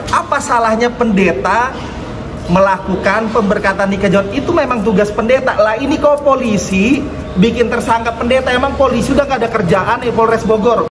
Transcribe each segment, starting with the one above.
apa salahnya pendeta melakukan pemberkatan nikah John? Itu memang tugas pendeta lah. Ini kok polisi bikin tersangka pendeta? Emang polisi udah gak ada kerjaan nih, Polres Bogor?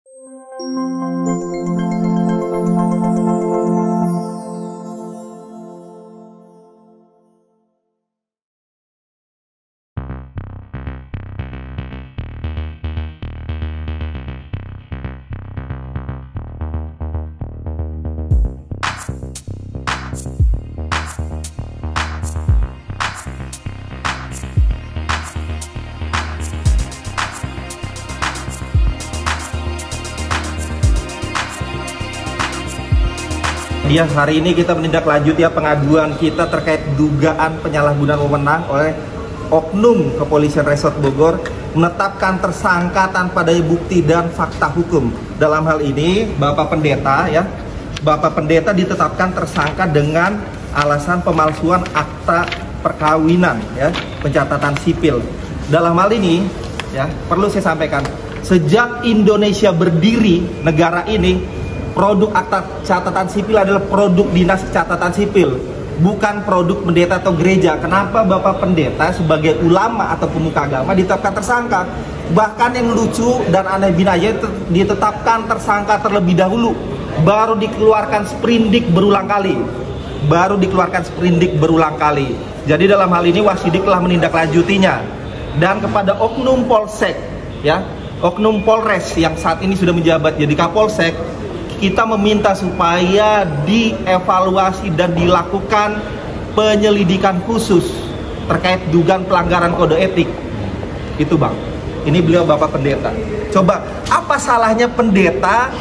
Ya, hari ini kita menindaklanjuti pengaduan kita terkait dugaan penyalahgunaan wewenang oleh oknum Kepolisian Resort Bogor menetapkan tersangka tanpa daya bukti dan fakta hukum. Dalam hal ini Bapak Pendeta Bapak Pendeta ditetapkan tersangka dengan alasan pemalsuan akta perkawinan pencatatan sipil. Dalam hal ini perlu saya sampaikan, sejak Indonesia berdiri, negara ini produk akta catatan sipil adalah produk dinas catatan sipil, bukan produk pendeta atau gereja. Kenapa Bapak Pendeta sebagai ulama atau pemuka agama ditetapkan tersangka? Bahkan yang lucu dan aneh binaya, ditetapkan tersangka terlebih dahulu, baru dikeluarkan sprindik berulang kali. Jadi dalam hal ini Wasidik telah menindaklanjutinya, dan kepada oknum Polsek oknum Polres yang saat ini sudah menjabat jadi Kapolsek, kita meminta supaya dievaluasi dan dilakukan penyelidikan khusus terkait dugaan pelanggaran kode etik. Itu Bang, ini beliau Bapak Pendeta. Coba, apa salahnya pendeta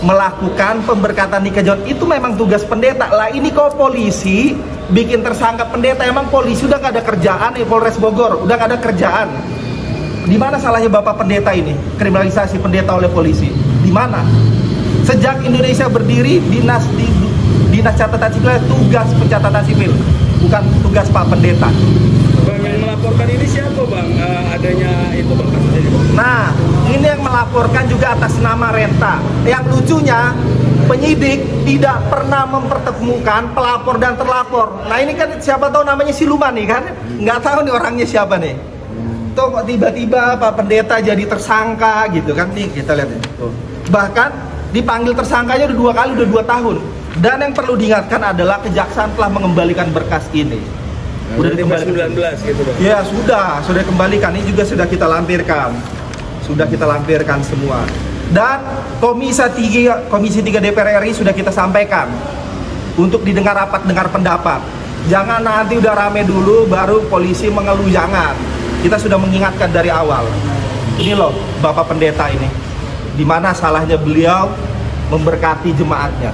melakukan pemberkatan nikah John? Itu memang tugas pendeta lah. Ini kok polisi bikin tersangka pendeta? Emang polisi udah gak ada kerjaan nih, Polres Bogor udah gak ada kerjaan? Di mana salahnya Bapak Pendeta ini? Kriminalisasi pendeta oleh polisi di mana? Sejak Indonesia berdiri, dinas catatan sipil tugas pencatatan sipil, bukan tugas Pak Pendeta. Bang, yang melaporkan ini siapa Bang? Adanya itu Bang, kasusnya ini Bang? Nah, ini yang melaporkan juga atas nama Renta. Yang lucunya, penyidik tidak pernah mempertemukan pelapor dan terlapor. Nah ini kan siapa tahu namanya siluman nih kan? Nggak tahu nih orangnya siapa nih. Tuh kok tiba-tiba Pak Pendeta jadi tersangka gitu kan? Nih kita lihat nih. Tuh. Bahkan dipanggil tersangkanya udah 2 kali, udah 2 tahun. Dan yang perlu diingatkan adalah kejaksaan telah mengembalikan berkas ini. Udah dikembalikan 19 gitu Bang? Ya sudah dikembalikan. Ini juga sudah kita lampirkan. Sudah kita lampirkan semua. Dan Komisi 3 DPR RI sudah kita sampaikan untuk didengar rapat dengar pendapat. Jangan nanti udah rame dulu baru polisi mengeluh, jangan. Kita sudah mengingatkan dari awal. Ini loh Bapak Pendeta ini. Di mana salahnya beliau memberkati jemaatnya?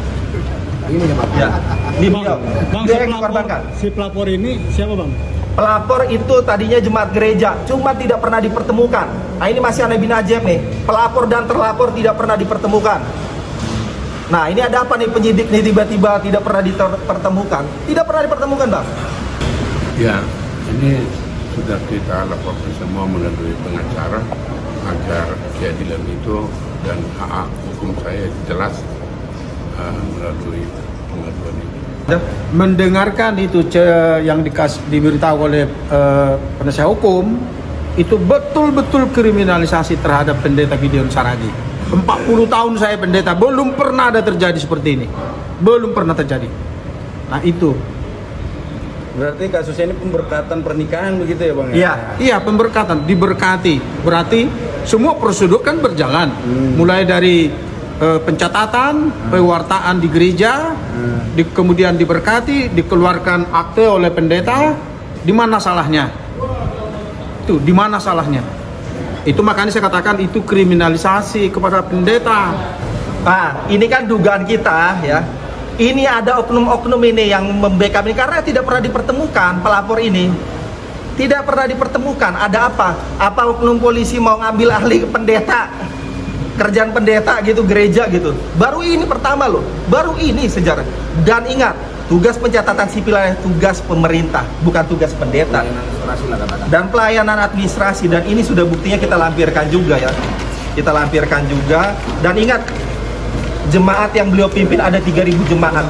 Ini beliau. Bang, dia yang dikorbankan. Si pelapor ini siapa Bang? Pelapor itu tadinya jemaat gereja, cuma tidak pernah dipertemukan. Nah ini masih aneh bin ajaib nih. Pelapor dan terlapor tidak pernah dipertemukan. Nah ini ada apa nih, penyidik nih tiba-tiba tidak pernah dipertemukan? Tidak pernah dipertemukan Bang? Ya, ini sudah kita laporkan semua melalui pengacara agar keadilan itu dan hak hukum saya jelas melalui pengaduan ini. Mendengarkan itu yang diberitahu oleh penasihat hukum, itu betul-betul kriminalisasi terhadap pendeta Gideon Saragi. 40 tahun saya pendeta, belum pernah ada terjadi seperti ini. Belum pernah terjadi. Nah itu. Berarti kasusnya ini pemberkatan pernikahan begitu ya Bang? Iya, pemberkatan, diberkati. Berarti semua prosedur kan berjalan. Mulai dari pencatatan, pewartaan di gereja, kemudian diberkati, dikeluarkan akte oleh pendeta. Di mana salahnya? Itu di mana salahnya? Itu makanya saya katakan itu kriminalisasi kepada pendeta. Nah, ini kan dugaan kita ya. Ini ada oknum-oknum ini yang membackup ini karena tidak pernah dipertemukan pelapor ini. Tidak pernah dipertemukan. Ada apa? Apa oknum polisi mau ngambil ahli pendeta? Kerjaan pendeta gitu, gereja gitu. Baru ini pertama loh. Baru ini sejarah. Dan ingat, tugas pencatatan sipil adalah tugas pemerintah, bukan tugas pendeta. Dan pelayanan administrasi, dan ini sudah buktinya kita lampirkan juga ya. Kita lampirkan juga. Dan ingat, jemaat yang beliau pimpin ada 3.000 jemaat.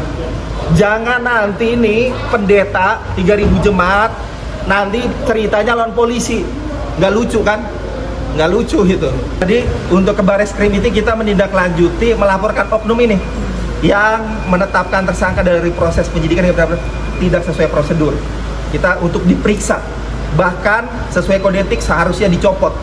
Jangan nanti nih pendeta 3.000 jemaat nanti ceritanya lawan polisi. Nggak lucu kan? Nggak lucu gitu. Jadi untuk ke Bareskrim itu kita menindaklanjuti melaporkan oknum ini yang menetapkan tersangka dari proses penyidikan yang tidak sesuai prosedur. Kita untuk diperiksa, bahkan sesuai kode etik seharusnya dicopot.